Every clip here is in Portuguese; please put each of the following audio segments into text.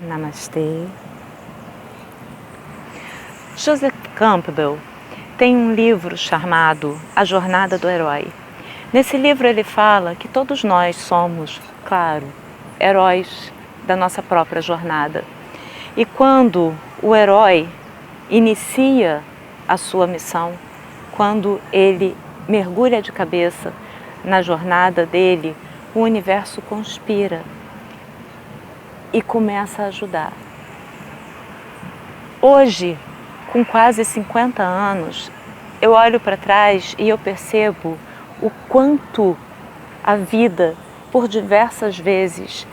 Namastê. Joseph Campbell tem um livro chamado A Jornada do Herói. Nesse livro ele fala que todos nós somos, claro, heróis da nossa própria jornada. E quando o herói inicia a sua missão, quando ele mergulha de cabeça na jornada dele, o universo conspira e começa a ajudar. Hoje, com quase 50 anos, eu olho para trás e eu percebo o quanto a vida, por diversas vezes,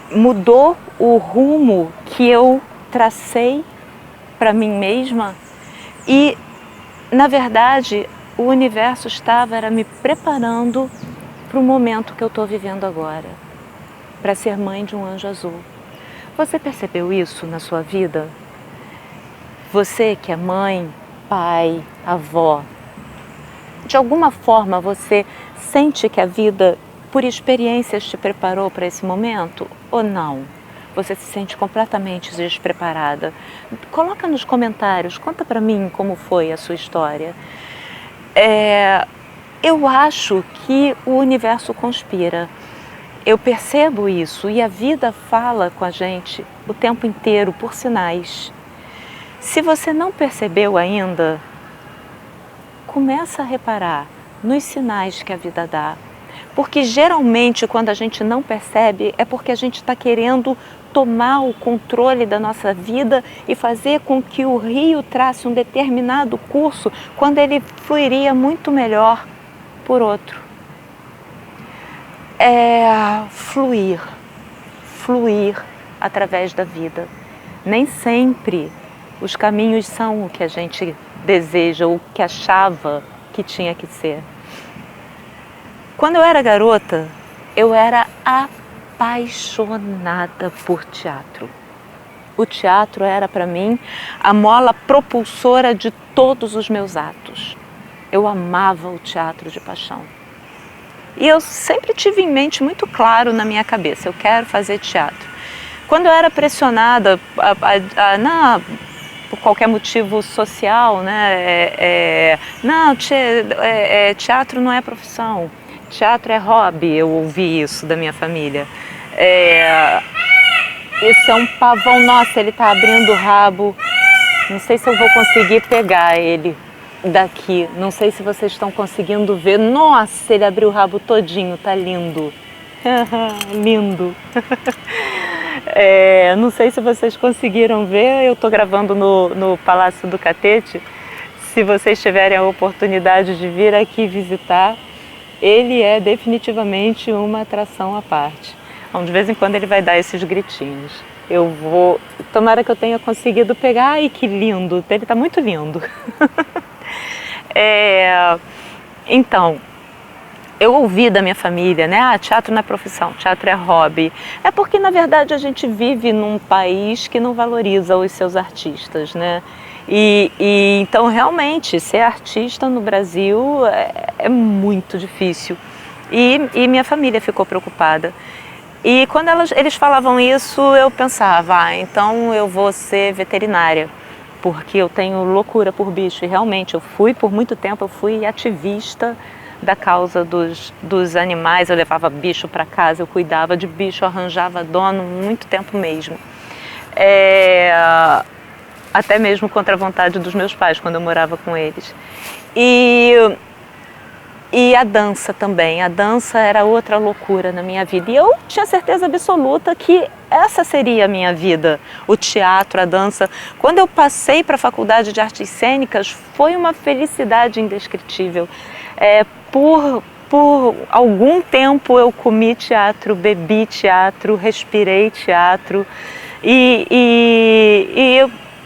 mudou o rumo que eu tracei para mim mesma e, na verdade, o universo estava me preparando para o momento que eu estou vivendo agora, para ser mãe de um anjo azul. Você percebeu isso na sua vida? Você que é mãe, pai, avó, de alguma forma você sente que a vida, por experiências, te preparou para esse momento ou não? Você se sente completamente despreparada? Coloca nos comentários, conta para mim como foi a sua história. Eu acho que o universo conspira. Eu percebo isso e a vida fala com a gente o tempo inteiro por sinais. Se você não percebeu ainda, começa a reparar nos sinais que a vida dá. Porque geralmente quando a gente não percebe é porque a gente está querendo tomar o controle da nossa vida e fazer com que o rio trace um determinado curso quando ele fluiria muito melhor por outro. Fluir através da vida. Nem sempre os caminhos são o que a gente deseja ou que achava que tinha que ser. Quando eu era garota, eu era apaixonada por teatro. O teatro era para mim a mola propulsora de todos os meus atos. Eu amava o teatro de paixão. E eu sempre tive em mente muito claro na minha cabeça, eu quero fazer teatro. Quando eu era pressionada por qualquer motivo social, né, teatro não é profissão. Teatro é hobby, eu ouvi isso da minha família. Esse é um pavão, nossa, ele está abrindo o rabo. Não sei se eu vou conseguir pegar ele daqui. Não sei se vocês estão conseguindo ver. Nossa, ele abriu o rabo todinho, tá lindo. Lindo. Não sei se vocês conseguiram ver, eu estou gravando no Palácio do Catete. Se vocês tiverem a oportunidade de vir aqui visitar, ele é definitivamente uma atração à parte. Então, de vez em quando ele vai dar esses gritinhos. Tomara que eu tenha conseguido pegar. Ai, que lindo, ele está muito lindo. Então, eu ouvi da minha família, né? Teatro não é profissão, teatro é hobby. É porque, na verdade, a gente vive num país que não valoriza os seus artistas, né? Então, realmente, ser artista no Brasil é muito difícil. E minha família ficou preocupada. E quando eles falavam isso, eu pensava, então eu vou ser veterinária, porque eu tenho loucura por bicho. E realmente, por muito tempo, eu fui ativista da causa dos animais. Eu levava bicho para casa, eu cuidava de bicho, arranjava dono, muito tempo mesmo. Até mesmo contra a vontade dos meus pais, quando eu morava com eles. E a dança também. A dança era outra loucura na minha vida. E eu tinha certeza absoluta que essa seria a minha vida. O teatro, a dança. Quando eu passei para a Faculdade de Artes Cênicas, foi uma felicidade indescritível. Por algum tempo eu comi teatro, bebi teatro, respirei teatro.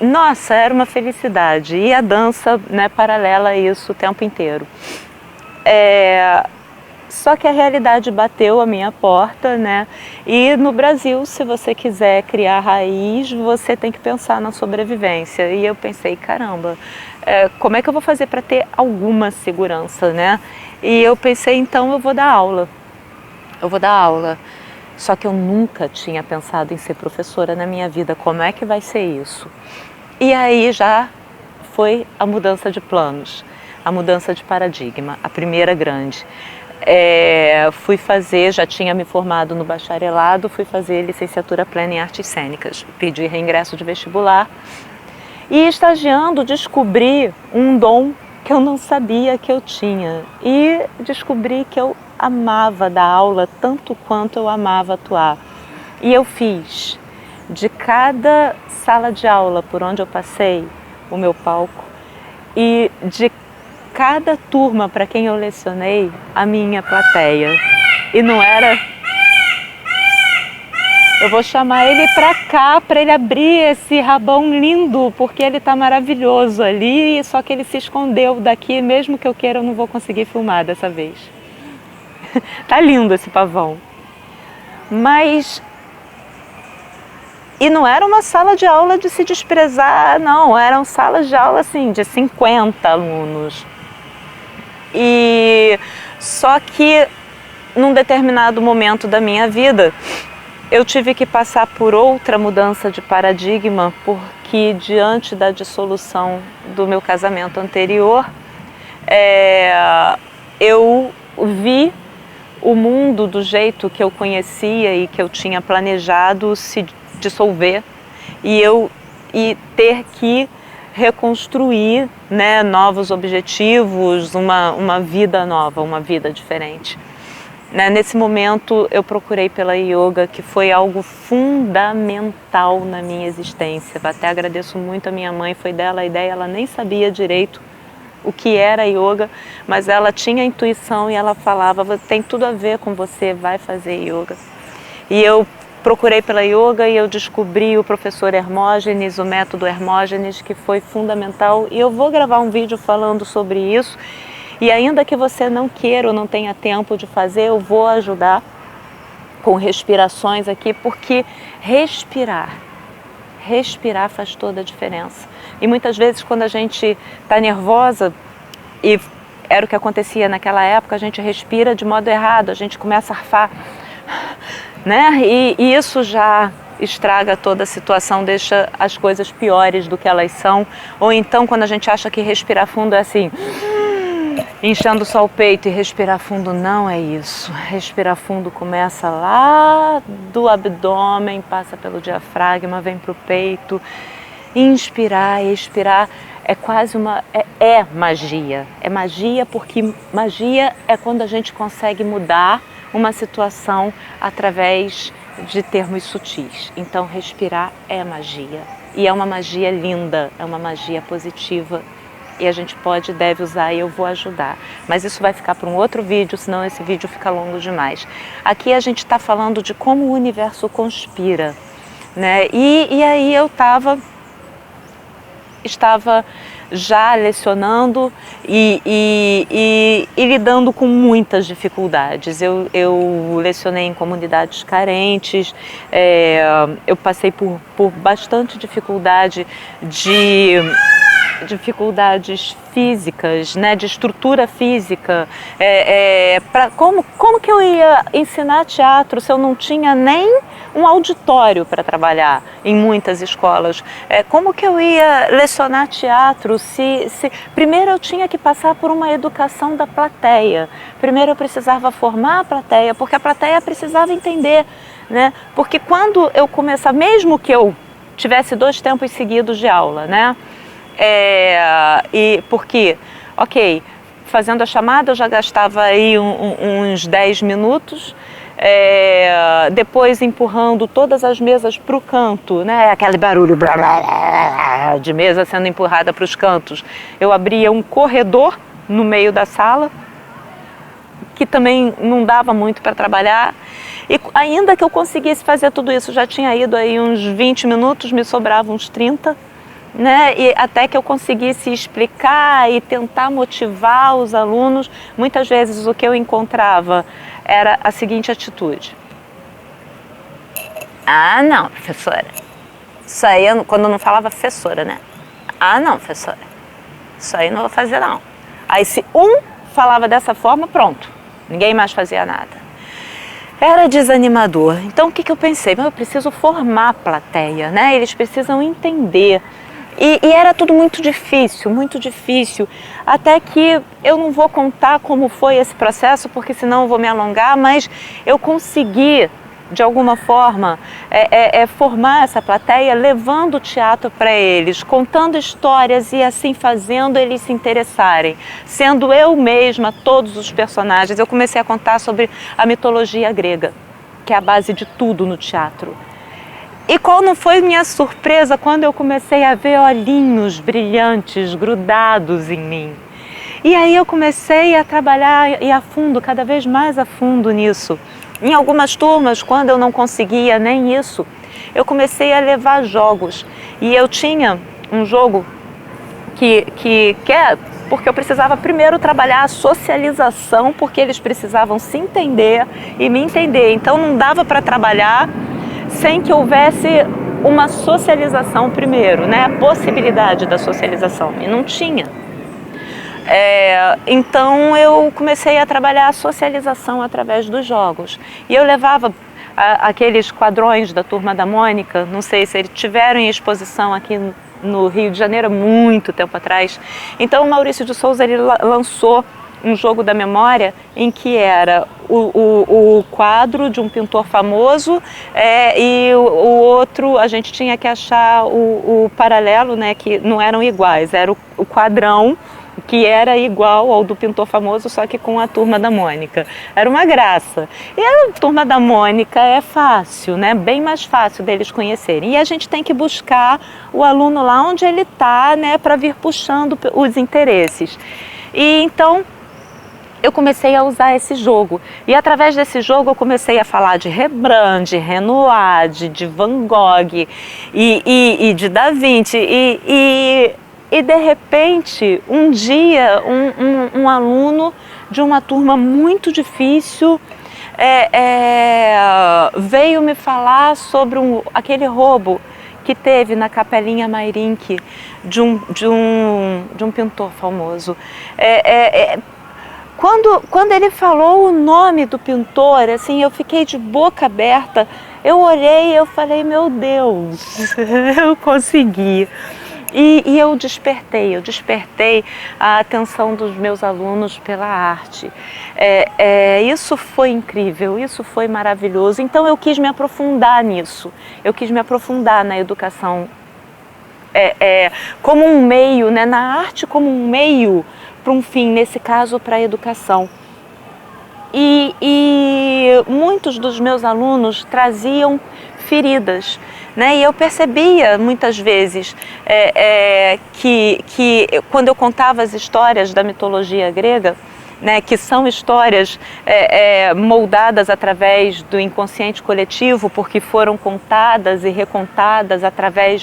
Nossa, era uma felicidade. E a dança, né, paralela a isso o tempo inteiro. Só que a realidade bateu a minha porta, né? E no Brasil, se você quiser criar raiz, você tem que pensar na sobrevivência. E eu pensei, caramba, como é que eu vou fazer para ter alguma segurança, né? E eu pensei, então eu vou dar aula. Só que eu nunca tinha pensado em ser professora na minha vida. Como é que vai ser isso? E aí já foi a mudança de planos, a mudança de paradigma, a primeira grande. Fui fazer, já tinha me formado no bacharelado, fui fazer licenciatura plena em artes cênicas, pedi reingresso de vestibular e estagiando descobri um dom que eu não sabia que eu tinha e descobri que eu amava dar aula tanto quanto eu amava atuar. E eu fiz de cada sala de aula por onde eu passei o meu palco e de cada turma para quem eu lecionei a minha plateia. E não era... Eu vou chamar ele para cá para ele abrir esse rabão lindo, porque ele está maravilhoso ali, só que ele se escondeu daqui, mesmo que eu queira eu não vou conseguir filmar dessa vez. Tá lindo esse pavão. Mas... E não era uma sala de aula de se desprezar, não, eram salas de aula assim, de 50 alunos. E só que num determinado momento da minha vida, eu tive que passar por outra mudança de paradigma, porque diante da dissolução do meu casamento anterior, eu vi o mundo do jeito que eu conhecia e que eu tinha planejado se dissolver e ter que reconstruir, né, novos objetivos, uma vida nova, uma vida diferente. Nesse momento eu procurei pela yoga, que foi algo fundamental na minha existência. Até agradeço muito a minha mãe, foi dela a ideia, ela nem sabia direito o que era yoga, mas ela tinha intuição e ela falava, tem tudo a ver com você, vai fazer yoga. E eu procurei pela yoga e eu descobri o professor Hermógenes, o método Hermógenes, que foi fundamental. E eu vou gravar um vídeo falando sobre isso. E ainda que você não queira ou não tenha tempo de fazer, eu vou ajudar com respirações aqui, porque respirar faz toda a diferença. E muitas vezes quando a gente está nervosa, e era o que acontecia naquela época, a gente respira de modo errado, a gente começa a arfar, né? E isso já estraga toda a situação, deixa as coisas piores do que elas são. Ou então quando a gente acha que respirar fundo é assim, inchando só o peito, e respirar fundo não é isso. Respirar fundo começa lá do abdômen, passa pelo diafragma, vem para o peito. Inspirar e expirar é quase magia. É magia porque magia é quando a gente consegue mudar uma situação através de termos sutis. Então respirar é magia. E é uma magia linda, é uma magia positiva. E a gente pode e deve usar e eu vou ajudar. Mas isso vai ficar para um outro vídeo, senão esse vídeo fica longo demais. Aqui a gente está falando de como o universo conspira, né? E aí eu estava já lecionando e lidando com muitas dificuldades. Eu lecionei em comunidades carentes, eu passei por bastante dificuldades físicas, né, de estrutura física. Como que eu ia ensinar teatro se eu não tinha nem um auditório para trabalhar em muitas escolas? Como que eu ia lecionar teatro se primeiro eu tinha que passar por uma educação da plateia? Primeiro eu precisava formar a plateia, porque a plateia precisava entender, né? Porque quando eu começar, mesmo que eu tivesse 2 tempos seguidos de aula, né? E porque, ok, fazendo a chamada eu já gastava aí uns 10 minutos, depois empurrando todas as mesas para o canto, né? Aquele barulho de mesa sendo empurrada para os cantos. Eu abria um corredor no meio da sala, que também não dava muito para trabalhar. E ainda que eu conseguisse fazer tudo isso, já tinha ido aí uns 20 minutos, me sobravam uns 30, né? E até que eu conseguisse explicar e tentar motivar os alunos, muitas vezes o que eu encontrava era a seguinte atitude: ah, não, professora, isso aí, quando eu não falava professora, né? Ah, não, professora, isso aí não vou fazer não. Aí se um falava dessa forma, pronto, ninguém mais fazia nada. Era desanimador. Então o que eu pensei? Eu preciso formar a plateia, né? Eles precisam entender. E era tudo muito difícil, até que eu não vou contar como foi esse processo, porque senão eu vou me alongar, mas eu consegui, de alguma forma, formar essa plateia, levando o teatro para eles, contando histórias e assim fazendo eles se interessarem. Sendo eu mesma todos os personagens, eu comecei a contar sobre a mitologia grega, que é a base de tudo no teatro. E qual não foi minha surpresa quando eu comecei a ver olhinhos brilhantes grudados em mim. E aí eu comecei a trabalhar e a fundo, cada vez mais a fundo nisso. Em algumas turmas, quando eu não conseguia nem isso, eu comecei a levar jogos. E eu tinha um jogo porque eu precisava primeiro trabalhar a socialização, porque eles precisavam se entender e me entender. Então não dava para trabalhar sem que houvesse uma socialização primeiro, né? A possibilidade da socialização, e não tinha. Então eu comecei a trabalhar a socialização através dos jogos. E eu levava aqueles quadrões da Turma da Mônica, não sei se eles tiveram em exposição aqui no Rio de Janeiro há muito tempo atrás. Então o Maurício de Souza ele lançou um jogo da memória em que era o quadro de um pintor famoso e o outro a gente tinha que achar o paralelo, né, que não eram iguais, era o quadrão que era igual ao do pintor famoso, só que com a Turma da Mônica. Era uma graça. E a Turma da Mônica é fácil, né? Bem mais fácil deles conhecerem. E a gente tem que buscar o aluno lá onde ele está, né, para vir puxando os interesses. E então eu comecei a usar esse jogo. E através desse jogo eu comecei a falar de Rembrandt, de Renoir, de Van Gogh e de Da Vinci. E de repente, um dia, um aluno de uma turma muito difícil veio me falar sobre aquele roubo que teve na Capelinha Mairinque de um pintor famoso. Quando ele falou o nome do pintor, assim, eu fiquei de boca aberta. Eu olhei e eu falei, meu Deus, eu consegui. E eu despertei a atenção dos meus alunos pela arte. Isso foi incrível, isso foi maravilhoso. Então eu quis me aprofundar nisso, eu quis me aprofundar na educação como um meio, né, na arte como um meio para um fim, nesse caso para a educação. E muitos dos meus alunos traziam feridas, né? E eu percebia muitas vezes que quando eu contava as histórias da mitologia grega, né, que são histórias moldadas através do inconsciente coletivo, porque foram contadas e recontadas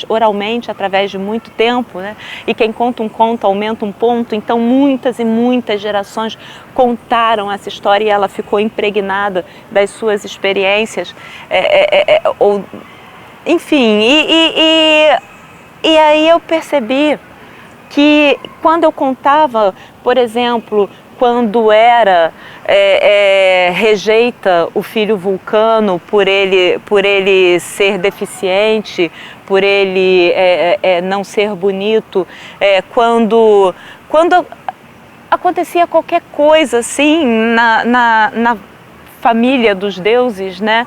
oralmente através de muito tempo, né? E quem conta um conto aumenta um ponto, então muitas e muitas gerações contaram essa história e ela ficou impregnada das suas experiências, enfim, e aí eu percebi que quando eu contava, por exemplo, quando Hera rejeita o filho Vulcano por ele ser deficiente, por ele não ser bonito, quando acontecia qualquer coisa assim na família dos deuses, né?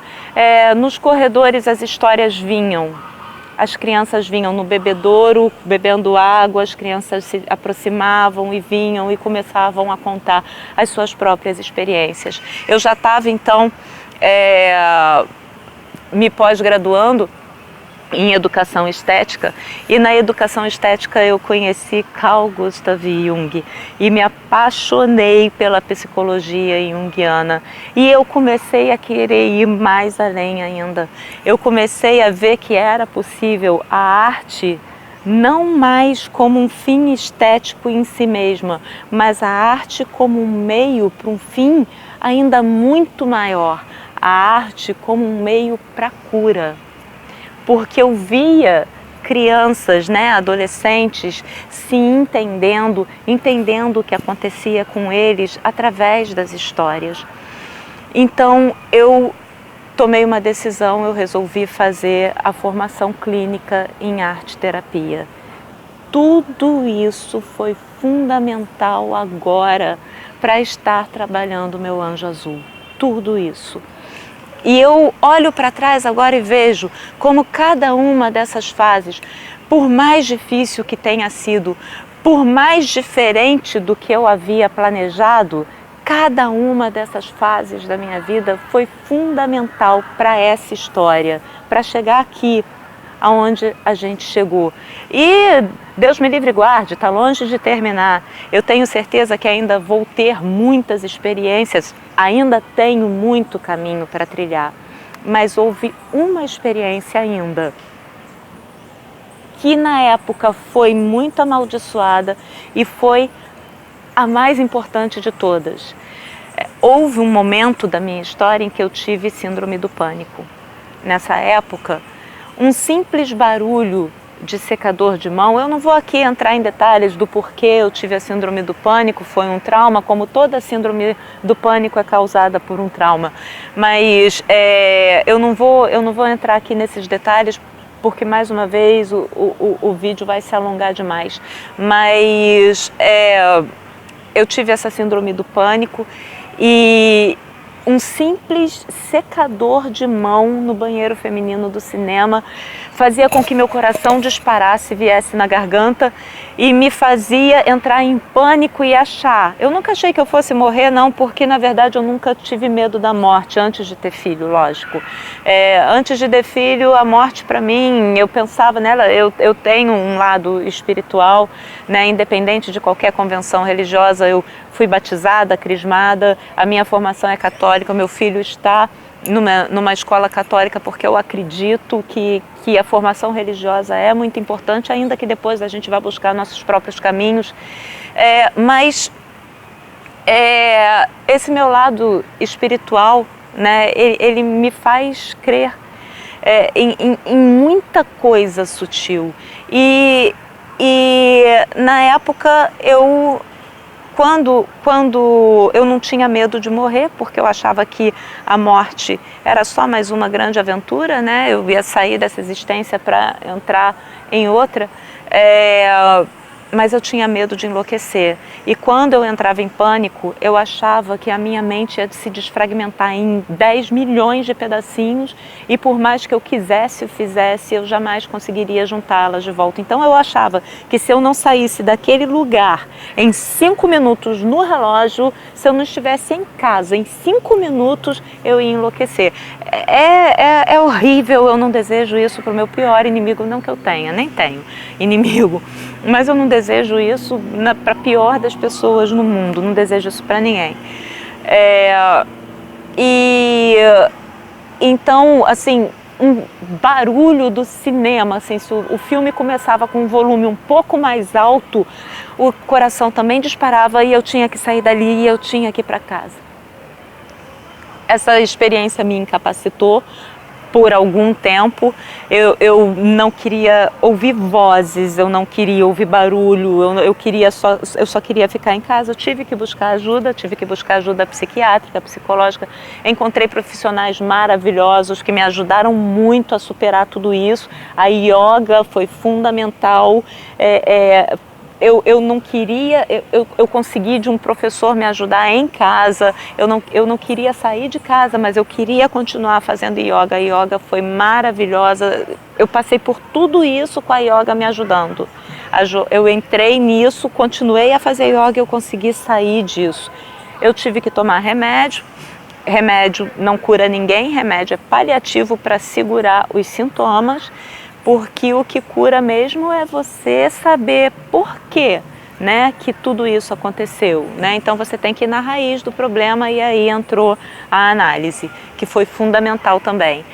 Nos corredores as histórias vinham. As crianças vinham no bebedouro, bebendo água, as crianças se aproximavam e vinham e começavam a contar as suas próprias experiências. Eu já estava, então, me pós-graduando em educação estética, e na educação estética eu conheci Carl Gustav Jung e me apaixonei pela psicologia junguiana, e eu comecei a querer ir mais além ainda. Eu comecei a ver que era possível a arte não mais como um fim estético em si mesma, mas a arte como um meio para um fim ainda muito maior, a arte como um meio para a cura. Porque eu via crianças, né, adolescentes se entendendo o que acontecia com eles através das histórias. Então eu tomei uma decisão, eu resolvi fazer a formação clínica em arte-terapia. Tudo isso foi fundamental agora para estar trabalhando o meu anjo azul. Tudo isso. E eu olho para trás agora e vejo como cada uma dessas fases, por mais difícil que tenha sido, por mais diferente do que eu havia planejado, cada uma dessas fases da minha vida foi fundamental para essa história, para chegar aqui, aonde a gente chegou. E Deus me livre e guarde, está longe de terminar. Eu tenho certeza que ainda vou ter muitas experiências, ainda tenho muito caminho para trilhar. Mas houve uma experiência ainda, que na época foi muito amaldiçoada e foi a mais importante de todas. Houve um momento da minha história em que eu tive síndrome do pânico. Nessa época, um simples barulho de secador de mão, eu não vou aqui entrar em detalhes do porquê eu tive a síndrome do pânico, foi um trauma, como toda síndrome do pânico é causada por um trauma, mas eu não vou entrar aqui nesses detalhes, porque mais uma vez o vídeo vai se alongar demais, mas eu tive essa síndrome do pânico e um simples secador de mão no banheiro feminino do cinema fazia com que meu coração disparasse, viesse na garganta e me fazia entrar em pânico e achar. Eu nunca achei que eu fosse morrer, não, porque na verdade eu nunca tive medo da morte antes de ter filho, lógico. Antes de ter filho, a morte para mim, eu pensava nela, eu tenho um lado espiritual, né, independente de qualquer convenção religiosa, eu fui batizada, crismada, a minha formação é católica, o meu filho está numa escola católica porque eu acredito que a formação religiosa é muito importante, ainda que depois a gente vá buscar nossos próprios caminhos. Mas esse meu lado espiritual, né, ele me faz crer em muita coisa sutil. E na época quando eu não tinha medo de morrer, porque eu achava que a morte era só mais uma grande aventura, né? Eu ia sair dessa existência para entrar em outra, mas eu tinha medo de enlouquecer. E quando eu entrava em pânico, eu achava que a minha mente ia se desfragmentar em 10 milhões de pedacinhos e por mais que eu quisesse ou fizesse, eu jamais conseguiria juntá-las de volta. Então eu achava que se eu não saísse daquele lugar em 5 minutos no relógio, se eu não estivesse em casa em 5 minutos, eu ia enlouquecer. É horrível, eu não desejo isso para o meu pior inimigo, não que eu tenha, nem tenho inimigo, mas eu não desejo isso para a pior das pessoas no mundo, não desejo isso para ninguém. Então, assim, um barulho do cinema, assim, se o filme começava com um volume um pouco mais alto, o coração também disparava e eu tinha que sair dali e eu tinha que ir para casa. Essa experiência me incapacitou por algum tempo. Eu não queria ouvir vozes, eu não queria ouvir barulho, eu só queria ficar em casa. Eu tive que buscar ajuda psiquiátrica, psicológica. Encontrei profissionais maravilhosos que me ajudaram muito a superar tudo isso. A yoga foi fundamental. Eu não queria, eu consegui de um professor me ajudar em casa, eu não queria sair de casa, mas eu queria continuar fazendo yoga. A yoga foi maravilhosa, eu passei por tudo isso com a yoga me ajudando. Eu entrei nisso, continuei a fazer yoga e eu consegui sair disso. Eu tive que tomar remédio não cura ninguém, remédio é paliativo para segurar os sintomas, porque o que cura mesmo é você saber por quê, né, que tudo isso aconteceu, né? Então você tem que ir na raiz do problema e aí entrou a análise, que foi fundamental também.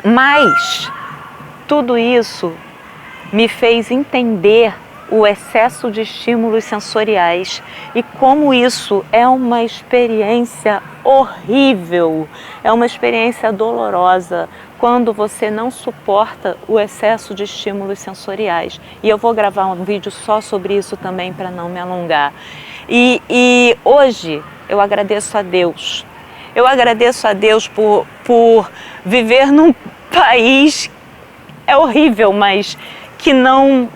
Mas tudo isso me fez entender o excesso de estímulos sensoriais e como isso é uma experiência horrível, é uma experiência dolorosa quando você não suporta o excesso de estímulos sensoriais. E eu vou gravar um vídeo só sobre isso também para não me alongar. E hoje Eu agradeço a Deus. Eu agradeço a Deus por viver num país, é horrível, mas que não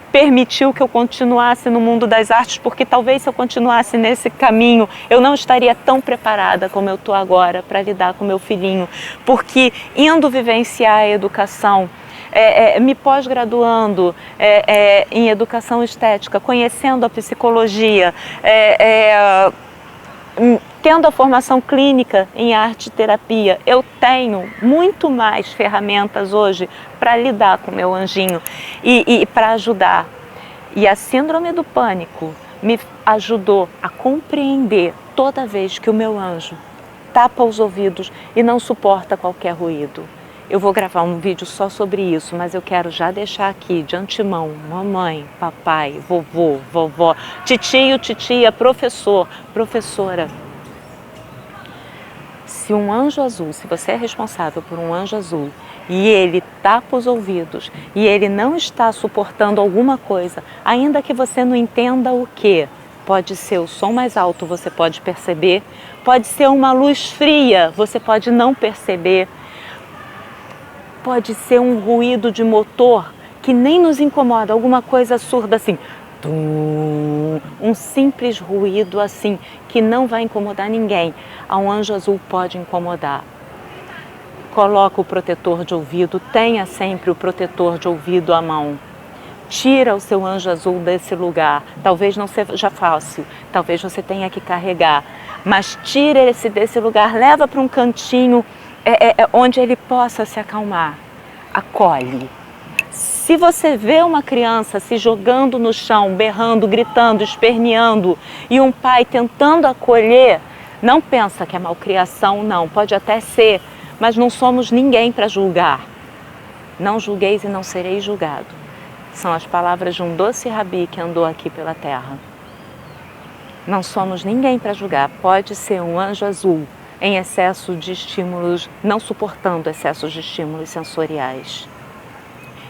permitiu que eu continuasse no mundo das artes, porque talvez se eu continuasse nesse caminho, eu não estaria tão preparada como eu estou agora para lidar com meu filhinho, porque indo vivenciar a educação, me pós-graduando em educação estética, conhecendo a psicologia, tendo a formação clínica em arte e terapia, eu tenho muito mais ferramentas hoje para lidar com o meu anjinho e para ajudar. E a síndrome do pânico me ajudou a compreender toda vez que o meu anjo tapa os ouvidos e não suporta qualquer ruído. Eu vou gravar um vídeo só sobre isso, mas eu quero já deixar aqui de antemão, mamãe, papai, vovô, vovó, titio, titia, professor, professora. Se um anjo azul, se você é responsável por um anjo azul e ele tapa os ouvidos e ele não está suportando alguma coisa, ainda que você não entenda o que, pode ser o som mais alto, você pode perceber, pode ser uma luz fria, você pode não perceber, pode ser um ruído de motor que nem nos incomoda, alguma coisa surda assim, um simples ruído assim, que não vai incomodar ninguém. A um anjo azul pode incomodar. Coloca o protetor de ouvido, tenha sempre o protetor de ouvido à mão. Tira o seu anjo azul desse lugar. Talvez não seja fácil, talvez você tenha que carregar, mas tira esse desse lugar, leva para um cantinho onde ele possa se acalmar. Acolhe. Se você vê uma criança se jogando no chão, berrando, gritando, esperneando e um pai tentando acolher, não pensa que é malcriação, não. Pode até ser, mas não somos ninguém para julgar. Não julgueis e não sereis julgado. São as palavras de um doce rabi que andou aqui pela terra. Não somos ninguém para julgar. Pode ser um anjo azul em excesso de estímulos, não suportando excessos de estímulos sensoriais.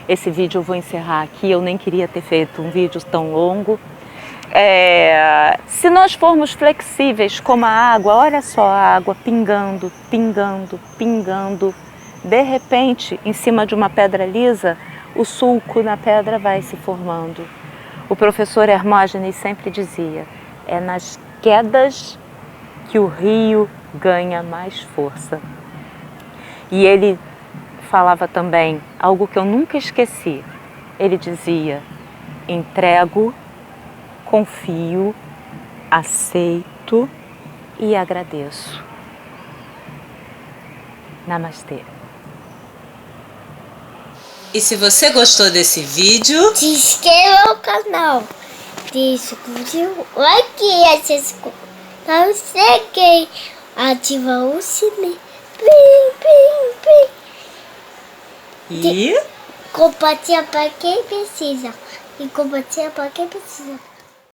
Esse vídeo eu vou encerrar aqui, eu nem queria ter feito um vídeo tão longo. Se nós formos flexíveis como a água, olha só a água pingando, pingando, pingando. De repente, em cima de uma pedra lisa, o sulco na pedra vai se formando. O professor Hermógenes sempre dizia, é nas quedas que o rio ganha mais força. E ele falava também algo que eu nunca esqueci. Ele dizia, entrego, confio, aceito e agradeço. Namastê. E se você gostou desse vídeo, se inscreva no canal, deixa o like e não sei ativa o sininho, e compartilha para quem precisa.